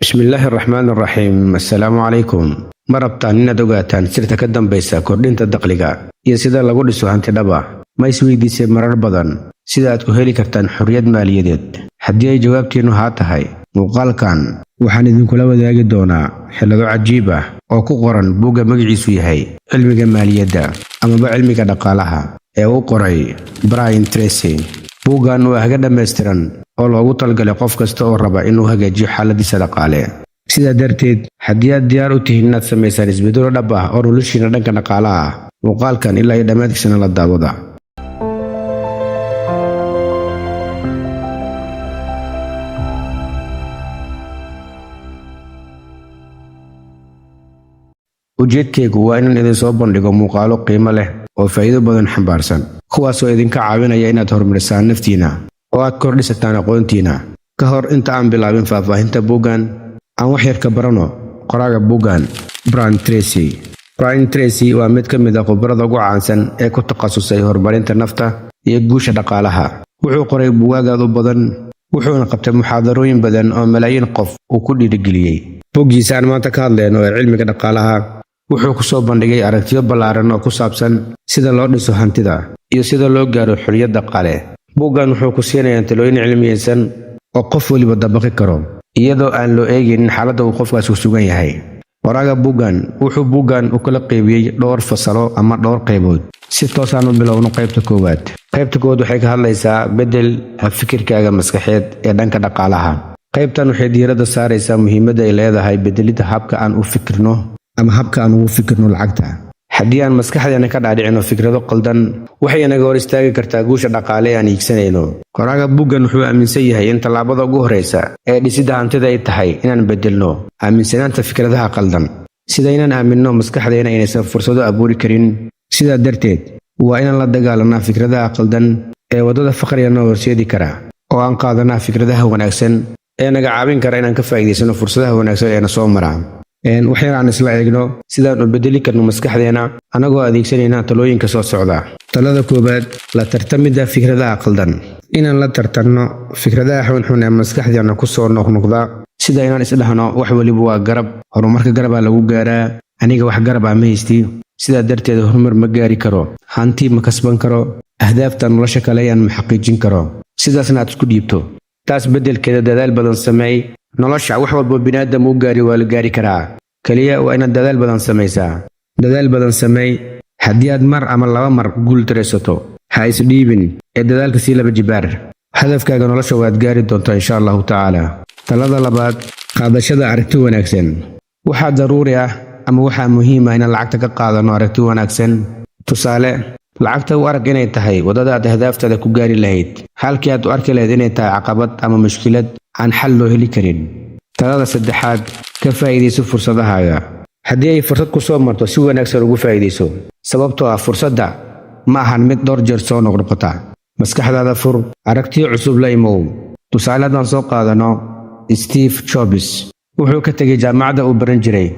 بسم الله الرحمن الرحيم. السلام عليكم. marabtaan inaad ogaataan sirta ka dambaysa kordhinta dakhliga iyo sida lagu dhiso hanti dhaba ma isweydiisay marar badan sida aad ku heli kartaan xorriyad maaliyadeed. haddii ay jawaabtiinu haa tahay, muuqaalkan waxaan idinkula wadaagi doonaa xeelado cajiib ah oo ku qoran buugga magaciisu yahay cilmiga maaliyadda amaba cilmiga dhaqaalaha ee uu qoray Brian Tracy. buuggan waa haga dhammaystiran oo loogu talgalay qof kasta oo raba inuu hagaajiyo xaaladiisa dhaqaale. sidaa darteed, haddii aad diyaar u tihiin inaad samaysaan isbeddelo dhab ah oo noloshiina dhanka dhaqaalaha ah, muuqaalkan ilaa iyo dhammaadkiisana la daawada. ujeedkaygu waa inaan idin soo bandhigo muuqaalo qiimo leh oo faa'iido badan xambaarsan, kuwaasoo idinka caawinaya inaad horumarisaan naftiina oo aad kordhisataan aqoontiina. ka hor inta aan bilaabin faahfaahinta buuggan, aan wax yar ka barano qoraaga buuggan, Brian Tracy. Brian Tracy waa mid ka mid ah khubarada ugu caansan ee ku takhasusay horumarinta nafta iyo guusha dhaqaalaha. wuxuu qoray buugaag aad u badan, wuxuuna qabtay muxaadarooyin badan oo malaayiin qof uu ku dhiirigeliyey. buuggiisa aan maanta ka hadlayno ee cilmiga dhaqaalaha wuxuu ku soo bandhigay aragtiyo ballaaran oo ku saabsan sida loo dhiso hantida iyo sida loo gaaro xorriyad dhaqaale. buuggan wuxuu ku siinayaa talooyin cilmiyeysan oo qof waliba dabaqi karo, iyadoo aan loo eegin xaaladda uu qofkaas ku sugan yahay. qoraaga buuggan wuxuu buuggan u kala qaybiyey dhowr fasalo ama dhowr qaybood. si toosaan u bilowno qaybta koowaad. qaybta koowaad waxay ka hadlaysaa beddel fikirkaaga maskaxeed ee dhanka dhaqaalaha. qaybtan waxay diiradda saaraysaa muhiimadda ay leedahay beddelidda habka aan u fikirno ama habka aan ugu fikirno lacagta. haddii aan maskaxdeena ka dhaadhicino fikrado qaldan, waxay inaga hor istaagi kartaa guusha dhaqaale aan hiigsanayno. qoraaga buuggan wuxuu aaminsan yahay in tallaabada ugu horreysa ee dhisidda hantida ay tahay inaan beddelno aaminsanaanta fikradaha qaldan, sida inaan aaminno maskaxdeena inaysan fursado abuuri karin. sidaa darteed, waa inaan la dagaalanaa fikradaha qaldan ee waddada faqriga noo horseedi kara, oo aan qaadanaa fikradaha wanaagsan ee naga caawin kara inaan ka faa'iidaysano fursadaha wanaagsan ee na soo mara. waxyar aan isla eegno sidaan u beddeli karno maskaxdeena anagoo adeegsanayna talooyinka soo socda. talada koowaad, la tartamidda fikradaha qaldan. inaan la tartanno fikradaha xunxun ee maskaxdeena ku soo noqnoqda, sida inaan isdhahno wax waliba waa garab, horumarka garabaa lagu gaaraa, aniga wax garabaa ma haysti, sidaa darteed horumar ma gaari karo, hanti ma kasban karo, ahdaafta nolosha kale ayaan ma xaqiijin karo. sidaasna aad isku dhiibto. taas beddelkeeda dadaal badan sameey. nolosha wax walba bini'aadam u gaari waa la gaari karaa, keliya waa inaad dadaal badan samaysaa. dadaal badan sameey. haddii aad mar ama laba mar guul daraysato, ha isdhiibin ee dadaalka sii laba jibaar. hadafkaaga nolosha waad gaari doontaa insha allahu tacaala. talada labaad, qaadashada aragti wanaagsan. waxaa daruuri ah ama waxaa muhiim ah inaan lacagta ka qaadano aragti wanaagsan. tusaale, lacagta u arag inay tahay waddada aad ahdaaftaada ku gaari lahayd, halkii aad u arki lahayd inay tahay caqabad ama mushkilad aan xal loo heli karin. talada saddexaad, ka faa'iidayso fursadahaaga. haddii ay fursad ku soo marto, si wanaagsan ugu faa'iidayso, sababtoo ah fursadda ma ahan mid dhowr jeer soo noqnoqota. maskaxdaada fur, aragtiyo cusub la imow. tusaale haddaan soo qaadano, Steve Jobs wuxuu ka tegay jaamacadda uu baran jiray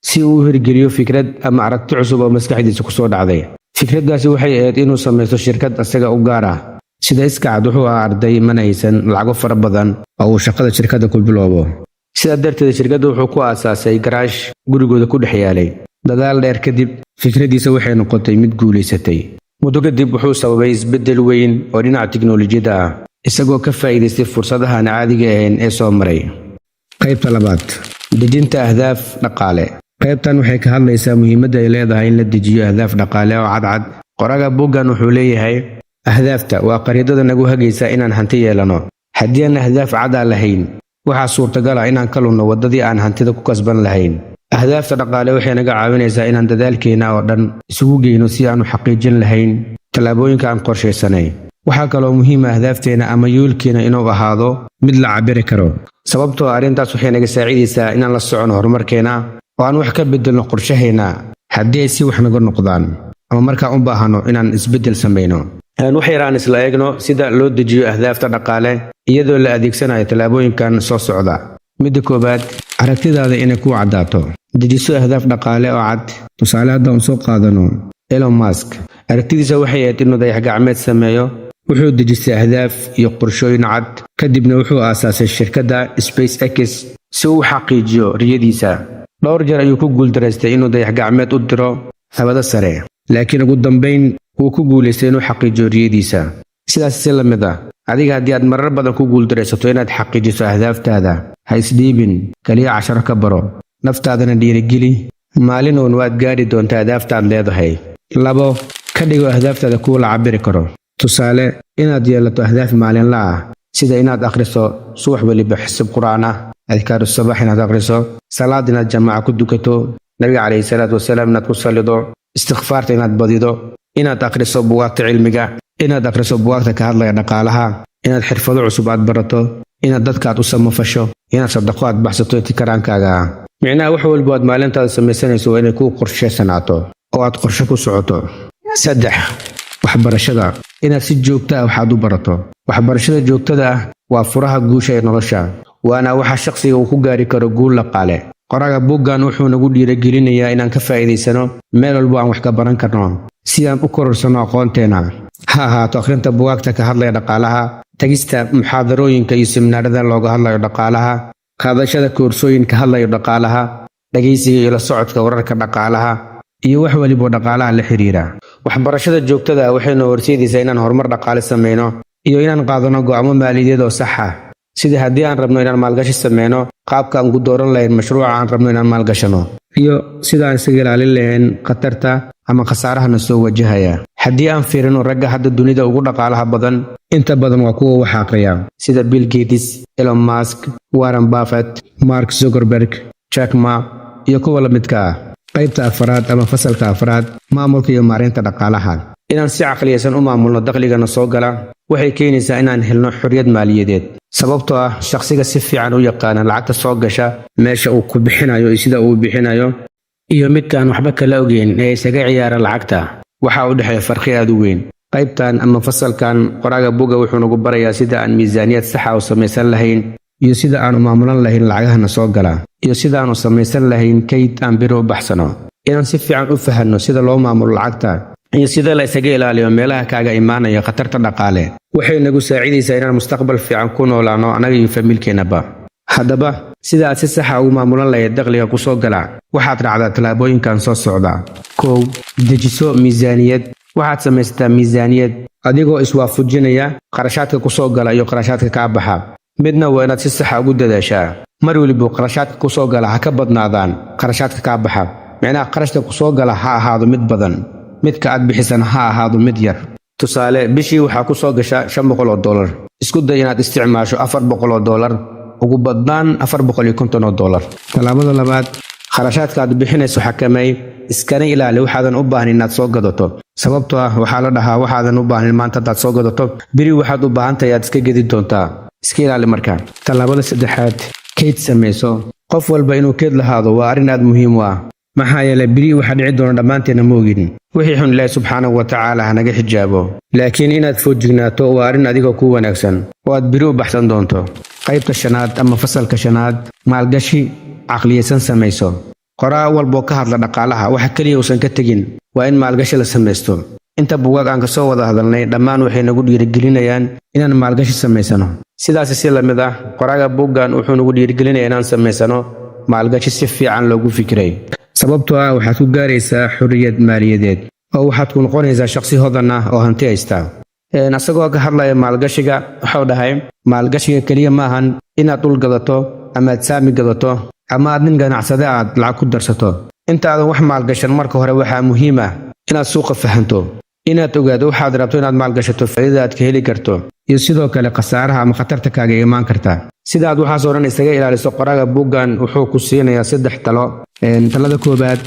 si uu u hirgeliyo fikrad ama aragti cusub oo maskaxdiisa ku soo dhacday. fikraddaasi waxay ahayd inuu samaysto shirkad asaga u gaar ah. sida iskacad wuxuu ahaa arday mana haysan lacago fara badan oo uu shaqada shirkadda ku bilowbo. sidaa darteed, shirkadda wuxuu ku aasaasay garaash gurigooda ku dhex yaalay. dadaal dheer kadib, fikraddiisa waxay noqotay mid guulaysatay. muddo kadib wuxuu sababay isbeddel weyn oo dhinaca tiknoolajiyadda ah, isagoo ka faa'iidaystay fursadaha aan caadiga ahayn ee soo maray. qaybta labaad, dejinta ahdaaf dhaqaale. qaybtan waxay ka hadlaysaa muhiimadda ay leedahay in la dejiyo ahdaaf dhaqaale oo cadcad. qoraaga buuggan wuxuu leeyahay, ahdaafta waa qariidada nagu hagaysa inaan hanti yeelano. haddii aan ahdaaf cad aan lahayn, waxaa suurtagal ah inaan ka lunno waddadii aan hantida ku kasban lahayn. ahdaafta dhaqaale waxay naga caawinaysaa inaan dadaalkeena oo dhan isugu geyno si aan u xaqiijin lahayn tallaabooyinka aan qorshaysanay. waxaa kaloo muhiim ah ahdaafteena ama yoolkeena inuu ahaado mid la cabiri karo, sababtoo arrintaas waxay naga saacidaysaa inaan la socono horumarkeena oo aan wax ka beddelno qorshaheenna haddii ay si wax naga noqdaan ama markaan u baahano inaan isbeddel samayno. wax yar aan isla eegno sida loo dejiyo ahdaafta dhaqaale iyadoo la adeegsanayo tallaabooyinkan soo socda. midda koowaad, aragtidaada inay ku caddaato. dejiso ahdaaf dhaqaale oo cad. tusaale haddaan soo qaadano, Elon Musk aragtidiisa waxay ahayd inuu dayax-gacmeed sameeyo. wuxuu dejistay ahdaaf iyo qorshooyin cad, kadibna wuxuu aasaasay shirkadda SpaceX si uu xaqiijiyo riyadiisa. dhowr jeer ayuu ku guuldareystay inuu dayax-gacmeed u diro hawada sare, laakiin ugu dambayn wuu ku guulaystay inuu xaqiijiyo riyadiisa. sidaas si la mid ah, adiga haddii aad marar badan ku guuldaraysato inaad xaqiijiso ahdaaftaada, ha isdhiibin, kaliya casharo ka baro, naftaadana dhiirigeli. maalin uun waad gaadhi doontaa ahdaaftaad leedahay. 2. ka dhigo ahdaaftaada kuwa la cabiri karo. tusaale, inaad yeelato ahdaaf maalinla ah, sida inaad akhriso subax weliba xisib qur'aan ah, adkaaru sabax inaad akhriso, salaad inaad jamaaca ku dukato, nabiga calayhi salaatu wasalaam inaad ku sallido, istighfaarta inaad badido, inaad akhriso buugaagta cilmiga, inaad akhriso buugaagta ka hadlaya dhaqaalaha, inaad xirfado cusub aad barato, inaad dadkaad u samafasho, inaad sadaqo aad baxsato intii karaankaaga ah. micnaha wax walba aad maalintaada samaysanayso waa inay kuu qorshaysanaato oo aad qorshe ku socoto. 3. waxbarashada, inaad si joogto ah waxaad u barato. waxbarashada joogtada ah waa furaha guusha ee nolosha, waana waxa shakhsiga uu ku gaari karo guul dhaqaale. qoraaga buuggan wuxuu nagu dhiirigelinayaa inaan ka faa'iidaysano meel walba aan wax ka baran karno, si aan u kororsano aqoonteena. ha ahaato akhrinta buugaagta ka hadlaya dhaqaalaha, tagista muxaadarooyinka iyo seminaarada looga hadlayo dhaqaalaha, qaadashada koorsooyin ka hadlayo dhaqaalaha, dhagaysiga iyo la socodka wararka dhaqaalaha, iyo wax waliba dhaqaalaha la xiriira. waxbarashada joogtada ah waxay noo horseedaysaa inaan horumar dhaqaale sameyno iyo inaan qaadano go'aamo maaliyadeed oo sax ah, sida haddii aan rabno inaan maalgashi sameyno, qaabka aan ku dooran lahayn mashruuca aan rabno inaan maalgashano, iyo sida aan isaga ilaalin lahayn khatarta ama khasaarahana soo wajahaya. haddii aan fiirino ragga hadda dunida ugu dhaqaalaha badan, inta badan waa kuwa wax aqriya, sida Bill Gates, Elon Musk, Warren Buffett, Mark Zuckerberg, Jack Ma iyo kuwa la midka ah. qaybta 4 ama fasalka 4, maamulka iyo maareynta dhaqaalaha. inaan si caqliyeysan u maamulno dakhligana soo gala waxay keenaysaa inaan helno xorriyad maaliyadeed, sababtoo ah shakhsiga si fiican u yaqaana lacagta soo gasha, meesha uu ku bixinayo iyo sida uu bixinayo, iyo midkaan waxba kala ogeyn ee isaga ciyaara lacagta, waxaa u dhexeeya farqi aad u weyn. qaybtan ama fasalkan qoraaga buugga wuxuu nagu barayaa sida aan miisaaniyad sax ah u samaysan lahayn, iyo sida aan u maamulan lahayn lacagahana soo gala, iyo sida aan u samaysan lahayn kayd aan biri u baxsano. inaan si fiican u fahanno sida loo maamulo lacagta iyo sida la isaga ilaaliyo meelaha kaaga imaanaya khatarta dhaqaale waxay nagu saacidaysaa inaan mustaqbal fiican ku noolaano anaga iyo familkeennaba. haddaba sida aad si sax ah ugu maamulan lahayd dakhliga ku soo gala, waxaad raacdaa tallaabooyinkan soo socda. 1. dejiso miisaaniyad. waxaad samaysataa miisaaniyad adigoo iswaafajinaya qarashaadka ku soo gala iyo qarashaadka kaa baxa. midna waa inaad si sax ah ugu dadaashaa. mar waliba qarashaadka ku soo gala ha ka badnaadaan qarashaadka kaa baxa. micnaha qarashka ku soo gala ha ahaado mid badan, midka aad bixisan ha ahaado mid yar. tusaale, bishii waxaa ku soo gasha $500. isku day inaad isticmaasho $400, ugu badnaan $450. tallaabada 2, kharashaadka aad bixinayso xakamay, iskana ilaali waxaadan u baahan inaad soo gadato, sababtoo ah waxaa la dhahaa waxaadan u baahan maanta hadaad soo gadato biri waxaad u baahan tahay aad iska gedi doontaa. iska ilaali markaa. tallaabada 3, kayd samayso. qof walba inuu keyd lahaado waa arrin aad muhiim u ah, maxaa yeelay biri waxaa dhici doona dhammaanteena moogin. wixii xun ilaahi subxaanahu wa tacaala hanaga xijaabo, laakiin inaad foojignaato waa arrin adiga ku wanaagsan oo aad biri u baxsan doonto. qaybta 5 ama fasalka 5, maalgashi caqliyeysan samayso. qoraa walboo ka hadla dhaqaalaha waxa kaliya uusan ka tegin waa in maalgashi la samaysto. inta buugaag aan ka soo wada hadalnay dhammaan waxay nagu dhiirigelinayaan inaan maalgashi samaysano. sidaas si la mid ah, qoraaga buuggan wuxuu nagu dhiirigelinayaa inaan samaysano maalgashi si fiican loogu fikiray, sababtoo ah waxaad ku gaaraysaa xorriyad maaliyadeed oo waxaad ku noqonaysaa shakhsi hodan ah oo hanti haysta. asagoo ka hadlaya maalgashiga wuxuu dhahay, maalgashiga keliya maahan inaad dhul gadato ama aad saami gadato ama aad nin ganacsade aad lacag ku darsato. intaadan wax maalgashan marka hore waxaa muhiim ah inaad suuqa fahanto, inaad ogaado waxaad rabto inaad maalgashato faa'iidada aad ka heli karto, iyo sidoo kale khasaaraha ama khatarta kaaga imaan karta. sidaad waxaasoo dhan isaga ilaaliso, qoraaga buuggan wuxuu ku siinayaa 3 talo. talada 1,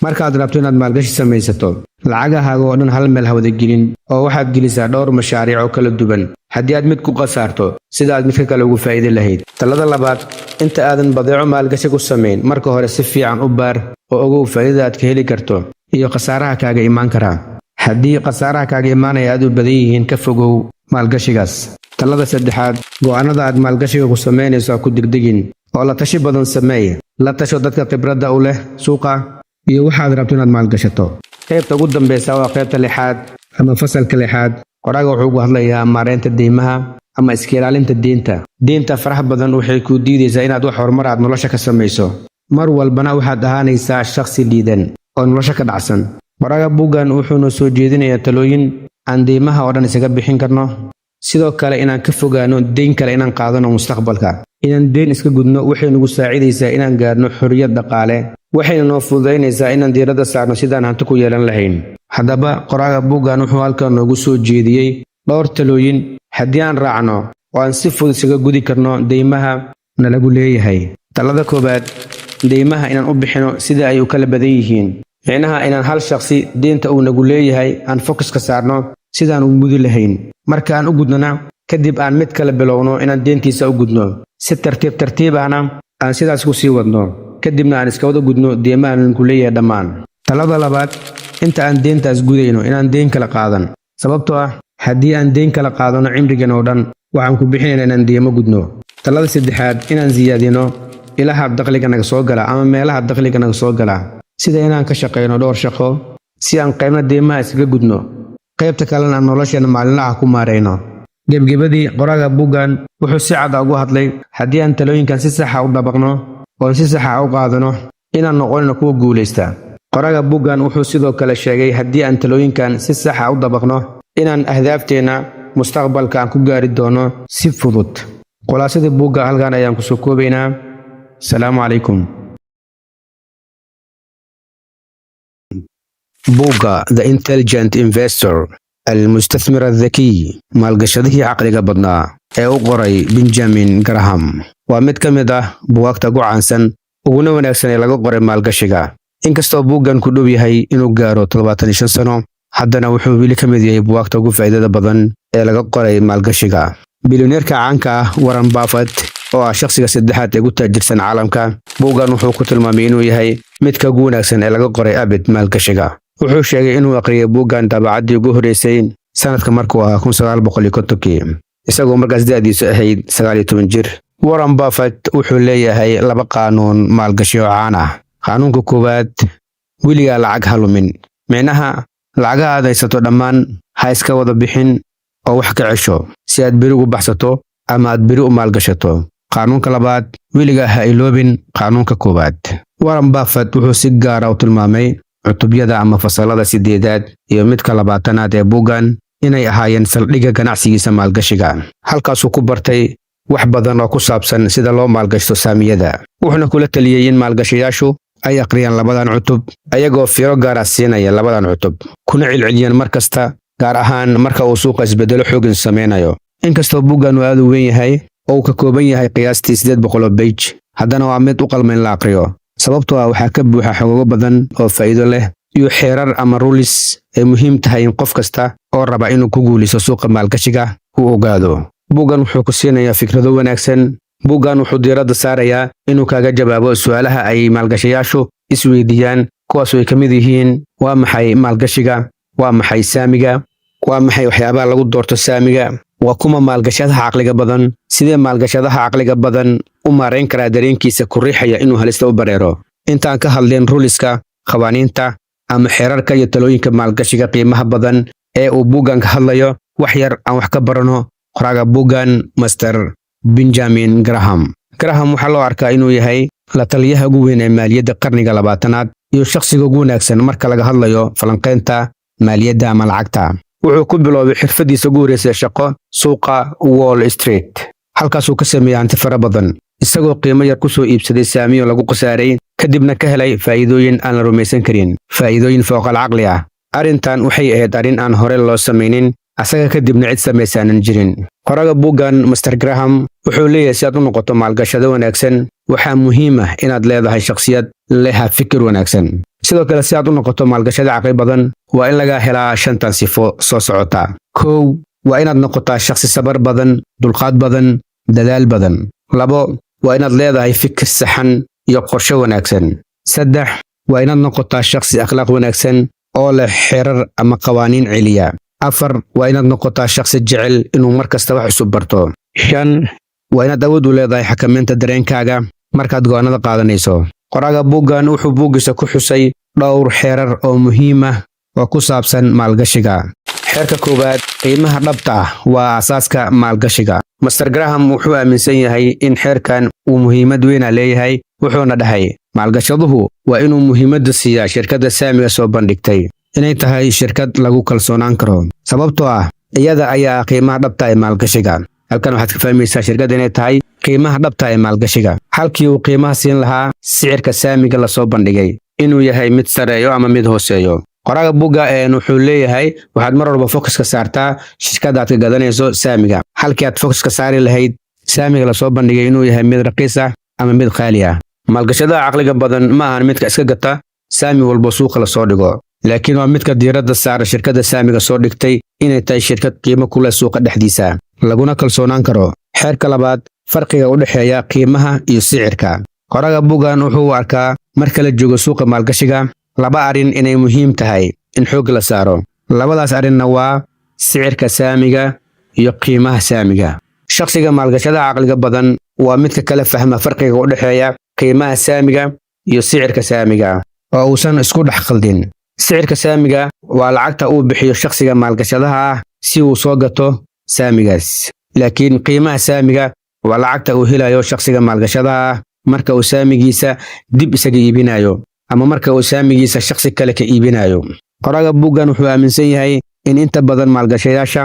markaad rabto inaad maalgashi samaysato, lacagahaaga oo dhan hal meel ha wada gelin oo waxaad gelisaa dhowr mashaariic oo kala duwan. haddii aad mid ku khasaarto, sida aad midka kale ugu faa'iidi lahayd. talada 2, inta aadan badeeco maalgashi ku samayn, marka hore si fiican u baar oo ogow faa'iidada aad ka heli karto iyo khasaaraha kaaga imaan kara. haddii khasaaraha kaaga imaanaya aad u badan yihiin, ka fogow maalgashigaas. talada 3, go'aanada aad maalgashiga ku samaynayso ha ku degdegin oo la tashi badan sameey. la tasho dadka khibradda u leh suuqa iyo waxaad rabto inaad maalgashato. qaybta ugu dambaysa waa qaybta 6 ama fasalka 6. qoraaga wuxuu ugu hadlayaa maareynta deymaha ama iska ilaalinta deynta faraha badan waxay ku diidaysaa inaad wax horumar aad nolosha ka samayso mar walbana waxaad ahaanaysaa shakhsi liidan oo nolosha ka dhacsan qoraaga buuggan wuxuuna soo jeedinayaa talooyin aan deymaha oo dhan isaga bixin karno sidoo kale inaan ka fogaano deyn kale inaan qaadano mustaqbalka inaan deyn iska gudno waxay nagu saacidaysaa inaan gaarno xorriyad dhaqaale waxayna noo fududaynaysaa inaan diiradda saarno sidaan hanti ku yeelan lahayn haddaba qoraaga buuggan wuxuu halkan noogu soo jeediyey dhowr talooyin haddii aan raacno oo aan si fudud isaga gudi karno deymaha nalagu leeyahay talada koowaad deymaha inaan u bixino sida ay u kala badan yihiin micnaha inaan hal shakhsi deynta uu nagu leeyahay aan fokuska saarno sidaan u gudi lahayn marka aan u gudnona kadib aan mid kale bilowno inaan deyntiisa u gudno si tartiib ahna aan sidaas ku sii wadno kadibna aan iska wada gudno deymaha nagu leeyahay dhammaan talada labaad inta aan deyntaas gudayno inaan deyn kala qaadan sababtoo ah haddii aan deyn kala qaadano cimrigan oo dhan waxaan ku bixinaynaa inaan deymo gudno talada saddexaad inaan siyaadino ilaha dakhliga naga soo gala ama meelaha dakhliga naga soo gala sida inaan ka shaqayno dhowr shaqo si aan qaybna deymaha iskaga gudno qaybta kalena aan nolosheena maalinlaha ku maarayno gebgebadii qoraaga buuggan wuxuu si cad ugu hadlay haddii aan talooyinkan si saxa u dabaqno oo si saxa u qaadano inaan noqonno kuwa guulaysta qoraaga buuggan wuxuu sidoo kale sheegay haddii aan talooyinkan si saxa u dabaqno inaan ahdaafteena mustaqbalka aan ku gaari doono si fudud khulaasadii buugga halkan ayaan ku soo koobaynaa salaamu calaykum buugga The Intelligent Investor المستثمر الذكي maalgashadihii caqliga badnaa ee u qoray Benjamin Graham waa mid ka mid ah buugaagta ugu caansan uguna wanaagsan ee laga qoray maalgashiga inkastoo buuggan ku dhow yahay inuu gaaro 75 sano haddana wuxuu weli ka mid yahay buugaagta ugu faa'iidada badan ee laga qoray maalgashiga bilyaneerka caanka ah Warren Buffett oo ah shakhsiga saddexaad ee ugu taajirsan caalamka buuggan wuxuu ku tilmaamay inuu yahay midka ugu wanaagsan ee laga qoray abid maalgashiga wuxuu sheegay inuu aqriyay buuggan daabacadii ugu horeysay sanadka markuu ahaa 1950 isagoo markaas da'diisu ahayd 19 jir Warren Buffett wuxuu leeyahay laba qaanuun maalgashi oo caan ah qaanuunka koowaad weligaa lacag halumin micnaha lacagaha aad haysato dhammaan ha iska wada bixin oo wax ka cesho si aad beri ugu baxsato ama aad beri u maalgashato qaanuunka labaad weligaa ha iloobin qaanuunka koowaad Warren Buffett wuxuu si gaar ah u tilmaamay cutubyada ama fasalada 8aad iyo midka 20aad ee buuggan inay ahaayeen saldhigga ganacsigiisa maalgashiga halkaasuu ku bartay wax badan oo ku saabsan sida loo maalgashto saamiyada wuxuuna kula taliyay in maalgashayaashu ay aqriyaan labadan cutub ayagoo fiiro gaar ah siinaya labadan cutub kuna cilciliyaan mar kasta gaar ahaan marka uu suuqa isbedelo xooggan sameynayo inkastoo buuggan uu aad u weyn yahay oo uu ka kooban yahay qiyaastii 800 page haddana waa mid u qalma in la aqriyo sababtoo ah waxaa ka buuxa xogogo badan oo faa'iido leh iyo xeerar ama rules ay muhiim tahay in qof kasta oo raba inuu ku guulaysto suuqa maalgashiga uu ogaado buuggan wuxuu ku siinayaa fikrado wanaagsan buuggan wuxuu diiradda saarayaa inuu kaaga jawaabo su'aalaha ay maalgashayaashu isweydiiyaan kuwaas oo ay ka mid yihiin waa maxay maalgashiga waa maxay saamiga waa maxay waxyaabaha lagu doorto saamiga waa kuma maalgashadaha caqliga badan sidee maalgashadaha caqliga badan u maareyn karaa dareenkiisa ku riixaya inuu halista u bareero intaan ka hadleen ruliska qawaaniinta ama xeerarka iyo talooyinka maalgashiga qiimaha badan ee uu buuggan ka hadlayo wax yar aan wax ka barano qoraaga buuggan Mr. Benjamin Graham waxaa loo arkaa inuu yahay la taliyaha ugu weyn ee maaliyadda qarniga 20aad iyo shakhsiga ugu wanaagsan marka laga hadlayo falanqaynta maaliyadda ama lacagta wuxuu ku biloobay xirfadiisa ugu horeysay shaqo suuqa Wall Street halkaasuu ka sameeyay hanti fara badan isagoo qiimo yar ku soo iibsaday saamiyo lagu qasaaray kadibna ka helay faa'iidooyin aan la rumaysan karin faa'iidooyin fooqal caqli ah arrintan waxay ahayd arrin aan hore loo samaynin asaga kadibna cid samaysaanan jirin qoraaga buuggan Mr. Graham wuxuu leeyahay si aad u noqoto maalgashado wanaagsan waxaa muhiim ah inaad leedahay shakhsiyad leh fikir wanaagsan sidoo kale si aad u noqoto maalgashado caqli badan waa in laga helaa 5 sifo soo socota 1 waa inaad noqotaa shakhsi sabar badan dulqaad badan dadaal badan 2 waa inaad leedahay fikir saxan iyo qorshe wanaagsan 3 waa inaad noqotaa shakhsi akhlaaq wanaagsan oo leh xeerar ama qawaaniin celiya 4 waa inaad noqotaa shakhsi jecel inuu mar kasta wax cusub barto 5 waa inaad awood u leedahay xakamaynta dareenkaaga markaad go'aanada qaadanayso qoraaga buuggan wuxuu buuggiisa ku xusay dhowr xeerar oo muhiim ah oo ku saabsan maalgashiga Xeerka koowaad, qiimaha dhabta ah waa aasaaska maalgashiga. Mr. Graham wuxuu aaminsan yahay in xeerkan uu muhiimad weyn leeyahay, wuxuuna dhahay maalgashaduhu waa inuu muhiimadda siiyaa shirkadda saamiga soo bandhigtay inay tahay shirkad lagu kalsoonaan karo, sababtoo ah iyada ayaa qiimaha dhabta ee maalgashiga. Halkan waxaad ka fahmaysaa shirkadda inay tahay qiimaha dhabta ee maalgashiga, halkii uu qiimaha siin lahaa sicirka saamiga la soo bandhigay inuu yahay mid sareeyo ama mid hooseeyo. Qoraaga buugga wuxuu leeyahay waxaad mar walba focuska saartaa shirkadda aad ka gadanayso saamiga, halkii aad focuska saari lahayd saamiga la soo bandhigay inuu yahay mid raqiis ah ama mid qaali ah. Maalgashadaha caqliga badan ma ahan midka iska gata saami walba suuqa la soo dhigo, laakiin waa midka diiradda saara shirkadda saamiga soo dhigtay inay tahay shirkad qiimo ku leh suuqa dhexdiisa, laguna kalsoonaan karo. Xeerka labaad, farqiga u dhexeeya qiimaha iyo sicirka. Qoraaga buuggan wuxuu arkaa marka la joogo suuqa maalgashiga laba arrin inay muhiim tahay in xoog la saaro. Labadaas arrinna waa sicirka saamiga iyo qiimaha saamiga. Shakhsiga maalgashadaha caqliga badan waa midka kala fahma farqiga u dhexeeya qiimaha saamiga iyo sicirka saamiga oo uusan isku dhex khaldin. Sicirka saamiga waa lacagta uu bixiyo shakhsiga maalgashadaha ah si uu soo gato saamigaas, laakiin qiimaha saamiga waa lacagta uu helayo shakhsiga maalgashadaha ah marka uu saamigiisa dib isaga iibinayo ama marka uu saamigiisa shakhsi kale ka iibinayo. Qoraaga buuggan wuxuu aaminsan yahay in inta badan maalgashayaasha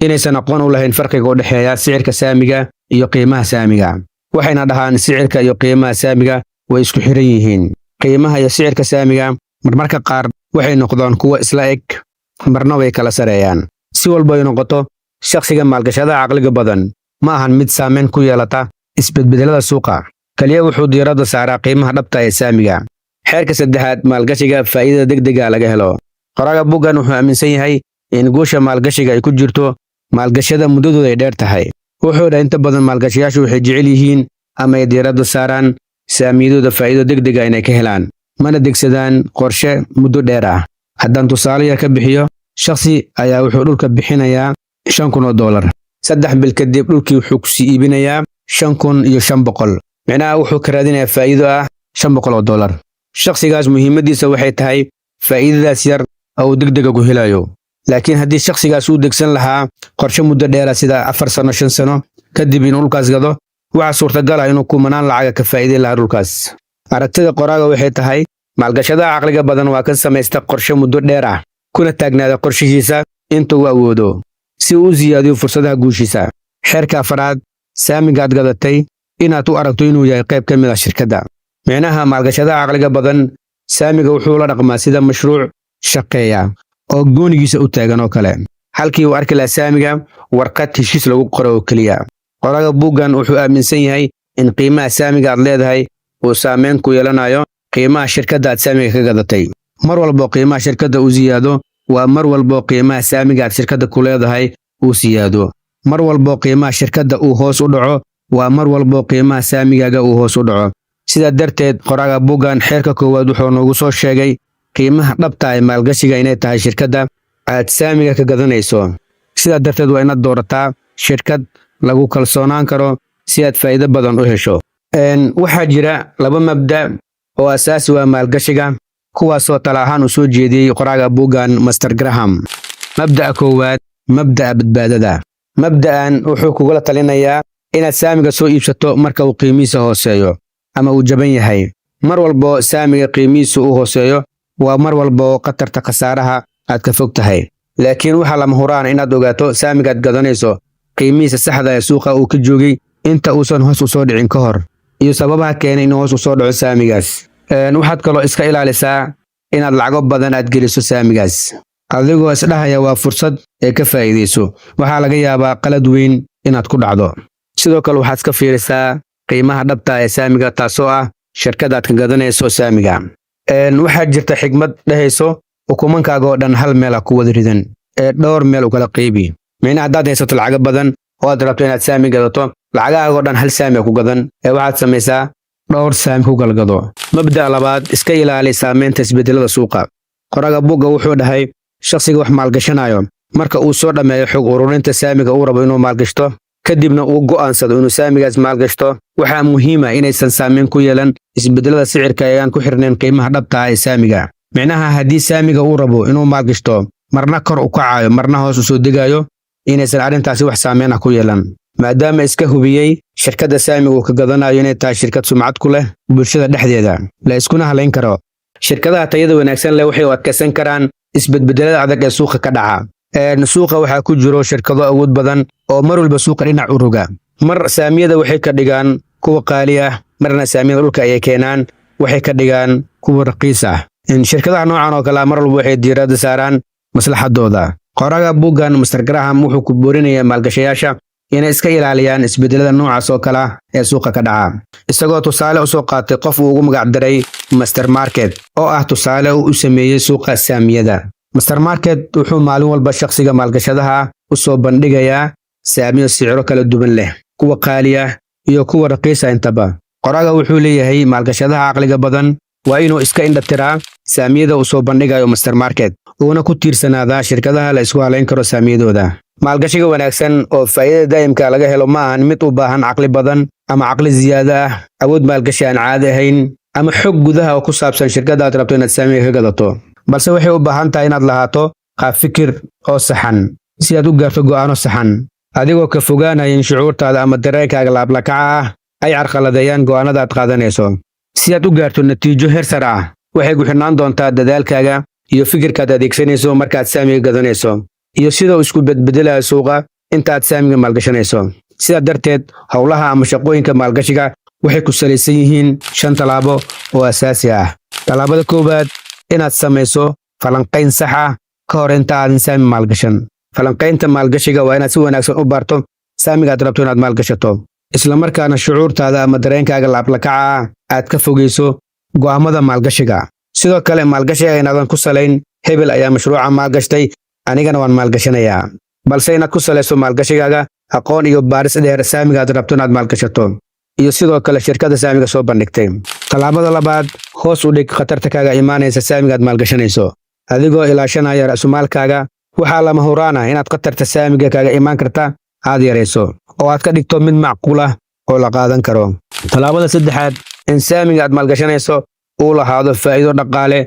inaysan aqoon u lahayn farqiga u dhexeeya sicirka saamiga iyo qiimaha saamiga. Waxayna dhahaan sicirka iyo qiimaha saamiga way isku xiran yihiin. Qiimaha iyo sicirka saamiga marmarka qaar waxay noqdaan kuwo isla eg, marna way kala sareeyaan. Si walba ay noqoto, shakhsiga maalgashadaha caqliga badan ma ahan mid saameyn ku yeelata isbedbedelada suuqa, kaliya wuxuu diiradda saaraa qiimaha dhabta ee saamiga. Xeerka saddexaad, maalgashiga faa'iidada degdega laga helo. Qoraaga buuggan wuxuu aaminsan yahay in guusha maalgashiga ay ku jirto maalgashada muddadooda ay dheer tahay. Wuxuu dhahay inta badan maalgashayaashu waxay jecel yihiin ama ay diiradda saaraan saamiyadooda faa'iido degdega inay ka helaan, mana degsadaan qorshe muddo dheer ah. Haddaan tusaale yar ka bixiyo, shakhsi ayaa wuxuu dhulka bixinayaa $5,000. 3 bil kadib dhulkii wuxuu ku sii iibinayaa $5,500. Micnaha wuxuu ka raadinayaa faa'iido ah $500. Shakhsigaas muhiimaddiisa waxay tahay faa'iidadaas yar oo uu degdega ku helayo. Laakiin haddii shakhsigaas uu degsan lahaa qorshe muddo dheer ah sida 4 sano 5 sano kadib inuu dhulkaas gado, waxaa suurtagal ah inuu kumanaan lacaga ka faa'iiday lahaa dhulkaas. Aragtida qoraaga waxay tahay maalgashadaha caqliga badan waa kan samaysta qorshe muddo dheer ah, kuna taagnaada qorshihiisa inta uu awoodo si uu u siyaadiyo fursadaha guushiisa. Xeerka afraad, saamigaad gadatay inaad u aragto inuu yahay qayb ka mid ah shirkadda. Micnaha maalgashadaha caqliga badan saamiga wuxuu la dhaqmaa sida mashruuc shaqeeya oo goonigiisa u taagan oo kale, halkii uu arki lahaa saamiga warqad heshiis lagu qoro oo keliya. Qoraaga buuggan wuxuu aaminsan yahay in qiimaha saamiga aad leedahay uu saameyn ku yeelanayo qiimaha shirkadda aad saamiga ka gadatay. Mar walba qiimaha shirkadda uu siyaado waa mar walba qiimaha saamiga aad shirkadda ku leedahay uu siyaado. Mar walba qiimaha shirkadda uu hoos u dhaco waa mar walba qiimaha saamigaaga uu hoos u dhaco. Sidaa darteed, qoraaga buuggan xeerka koowaad wuxuu noogu soo sheegay qiimaha dhabta ee maalgashiga inay tahay shirkadda aad saamiga ka gadanayso. Sidaa darteed waa inaad doorataa shirkad lagu kalsoonaan karo si aad faa'iido badan u hesho. Waxaa jira 2 mabda oo asaasi u ah maalgashiga, kuwaasoo tala ahaan u soo jeediyey qoraaga buuggan Mr. Graham. Mabda'a koowaad, mabda'a badbaadada. Mabda'an wuxuu kugula talinayaa inaad saamiga soo iibsato marka uu qiimihiisa hooseeyo ama uu jaban yahay. Mar walba saamiga qiimihiisu uu hooseeyo waa mar walba khatarta khasaaraha aad ka fog tahay. Laakiin waxaa lama huraan inaad ogaato saamiga aad gadanayso qiimihiisa saxda ee suuqa uu ka joogay inta uusan hoos u soo dhicin ka hor, iyo sababaha keenay inuu hoos u soo dhaco saamigaas. Waxaad kaloo iska ilaalisaa inaad lacago badan aad geliso saamigaas adigoo isdhahaya waa fursad ee ka faa'iideyso. Waxaa laga yaabaa qalad weyn inaad ku dhacdo. Sidoo kale waxaad iska fiirisaa qiimaha dhabta ee saamiga, taasoo ah shirkadda aad ka gadanayso saamiga. Waxaa jirta xigmad dhahayso ukumankaaga oo dhan hal meel ku wada ridan ee dhowr meel u kala qaybi. Micnaha haddaad haysato lacago badan oo aad rabto inaad saami gadato, lacagahaaga oo dhan hal saami ku gadan ee waxaad samaysaa dhowr saami ku galgado. Mabda'a labaad, iska ilaali saameynta isbedelada suuqa. Qoraaga buugga wuxuu dhahay shakhsiga wax maalgashanayo marka uu soo dhammeeyo xog ururinta saamiga uu rabo inuu maalgashto, kadibna uu go'aansado inuu saamigaas maalgashto, waxaa muhiim ah inaysan saameyn ku yeelan isbedelada sicirka ee aan ku xirnayn qiimaha dhabta ah ee saamiga. Micnaha haddii saamiga uu rabo inuu maalgashto marna kor u kacayo marna hoos u soo degayo inaysan arrintaasi wax saameyn ah ku yeelan maadaama iska hubiyey shirkadda saamiga uu ka gadanayo inay tahay shirkad sumcad ku leh bulshada dhexdeeda la iskuna halayn karo. Shirkadaha tayada wanaagsan leh waxay u adkaysan karaan isbedbedelada adag ee suuqa ka dhaca. Suuqa waxaa ku jiro shirkado awood badan oo mar walba suuqa dhinac u roga. Mar saamiyada waxay ka dhigaan kuwa qaali ah, marna saamiyada dhulka ayay keenaan waxay ka dhigaan kuwa raqiis ah. Shirkadaha noocan oo kale mar walba waxay diiradda saaraan maslaxadooda. Qoraga buuggan Mr. Graham wuxuu ku boorinayaa maalgashayaasha inay iska ilaaliyaan isbedelada noocaas oo kale ee suuqa ka dhaca. Isagoo tusaale u soo qaatay qof uu ugu magac daray Master Market oo ah tusaale uu u sameeyay suuqa saamiyada. Master Market wuxuu maalin walba shakhsiga maalgashadaha u soo bandhigayaa saamiyo siciro kala duwan leh, kuwa qaali ah iyo kuwa raqiis ah intaba. Qoraga wuxuu leeyahay maalgashadaha caqliga badan waa inuu iska indhatiraa saamiyada uu soo bandhigayo Master Market uuna ku tiirsanaadaa shirkadaha la isku halayn karo saamiyadooda. Maalgashiga wanaagsan oo faa'iidada daa'imka laga helo ma ahan mid u baahan caqli badan ama caqli ziyaado ah, awood maalgashi aan caadi ahayn ama xog gudaha oo ku saabsan shirkadda aad rabto inaad saamiga ka gadato, balse waxay u baahan tahay inaad lahaato qaab fikir oo saxan si aad u gaarto go'aano saxan adigoo ka fogaanaya in shucuurtaada ama dareenkaaga laablakaca ah ay carqaladeeyaan go'aanada aad qaadanayso. Si aad u gaarto natiijo heer sare ah waxay ku xirnaan doontaa dadaalkaaga iyo fikirkaad adeegsanayso markaad saamiga gadanayso iyo sida uu isku bedbedelayo suuqa inta aad saamiga maalgashanayso. Sidaa darteed howlaha ama shaqooyinka maalgashiga waxay ku salaysan yihiin 5 talaabo oo asaasi ah. Talaabada koowaad, inaad samayso falanqayn sax ah ka hor inta aadan saami maalgashan. Falanqaynta maalgashiga waa inaad si wanaagsan u baarto saamiga aad rabto inaad maalgashato, isla markaana shucuurtaada ama dareenkaaga laablakaca aad ka fogeyso go'aamada maalgashiga. Sidoo kale maalgashiga inaadan ku salayn hebel ayaa mashruuca maalgashtay anigana waan maalgashanayaa, balse inaad ku salayso maalgashigaaga aqoon iyo baaris dheer saamiga aad rabto inaad maalgashato iyo sidoo kale shirkadda saamiga soo bandhigtay. Talaabada labaad, hoos u dhig khatarta kaaga imaanaysa saamiga aad maalgashanayso. Adigoo ilaashanaya ra'sumaalkaaga waxaa lama huraan ah inaad khatarta saamiga kaaga imaan karta aad yarayso oo aad ka dhigto mid macquul ah oo la qaadan karo. Talaabada saddexaad, in saamiga aad maalgashanayso uu lahaado faa'iido dhaqaale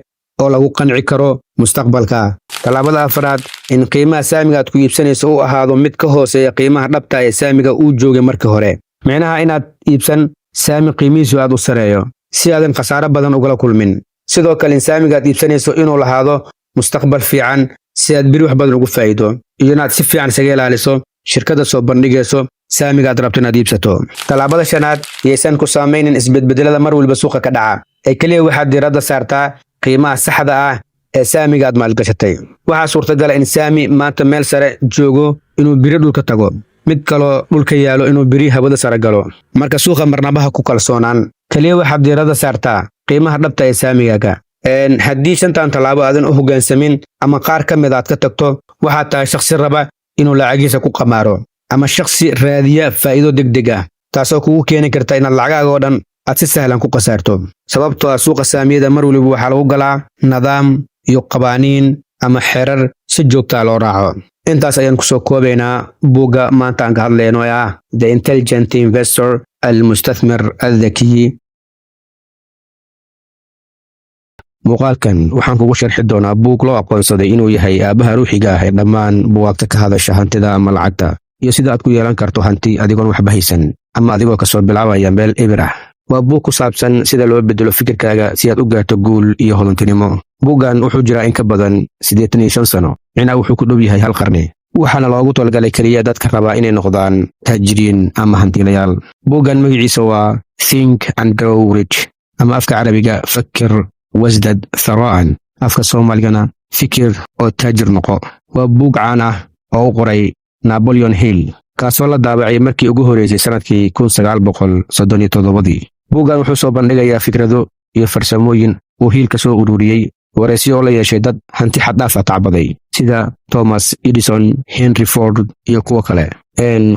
oo lagu qanci karo mustaqbalka. Talaabada afraad, in qiimaha saamiga aad ku iibsanayso uu ahaado mid ka hooseeya qiimaha dhabta ee saamiga uu joogay markii hore. Micnaha inaad iibsan saami qiimihiisu aad u sareeyo si aadan khasaaro badan ugala kulmin. Sidoo kale in saamiga aad iibsanayso inuu lahaado mustaqbal fiican si aad biri wax badan ugu faa'iido iyo inaad si fiican isaga ilaaliso shirkadda soo bandhigayso saamiga aad rabto inaad iibsato. Talaabada shanaad, yaysan ku saamaynin isbedbedelada mar walba suuqa ka dhaca ee kaliya waxaad diiradda saartaa qiimaha saxda ah ee saamiga aad maalgashatay. Waxaa suurtagal in saami maanta meel sare joogo inuu biri dhulka tago, mid kaloo dhulka yaalo inuu biri hawada sare galo. Marka suuqa marnabaha ku kalsoonaan, kaliya waxaad diiradda saartaa qiimaha dhabta ee saamigaaga. Haddii 5 talaabo aadan u hoggaansamin ama qaar ka mid aad ka tagto, waxaad tahay shakhsi raba inuu lacagiisa ku qamaaro ama shakhsi raadiya faa'iido degdeg ah, taasoo kugu keeni karta inaad lacagaaga oo dhan aad si sahlan ku qasaarto. Sababtoo ah suuqa saamiyada mar waliba waxaa lagu galaa nidaam iyo qawaaniin ama xeerar si joogta loo raaco. Intaas ayaan ku soo koobaynaa buugga maanta aan ka hadlayno ee ah The Intelligent Investor Al-Mustathmir Al-Dhakiy. Muuqaalkan waxaan kugu sharxi doonaa buug loo aqoonsaday inuu yahay aabaha ruuxiga ah ee dhammaan buugaagta ka hadasha hantida ama lacagta iyo sida aad ku yeelan karto hanti adigoon waxba haysan ama adigoo kasoo bilaabaya meel eber ah. Waa buug ku saabsan sida loo bedelo fikirkaaga si aad u gaarto guul iyo hodantinimo. Buuggan wuxuu jiraa in ka badan 85 sano, micnaha wuxuu ku dhow yahay 1 qarni, waxaana loogu talagalay kaliya dadka raba inay noqdaan taajiriin ama hantiilayaal. Buuggan magaciisa waa Think and Grow Rich, ama afka Carabiga Fakir wasdad tharaan, afka Soomaaligana Fikir oo taajir noqo. Waa buug caan ah oo u qoray Napoleon Hill, kaasoo la daabacay markii ugu horeysay sanadkii 1937. Buuggan wuxuu soo bandhigayaa fikrado iyo farsamooyin uu Hill ka soo ururiyey wareysiyo oo la yeeshay dad hanti xad dhaaf ah tacbaday sida Thomas Edison, Henry Ford iyo kuwo kale.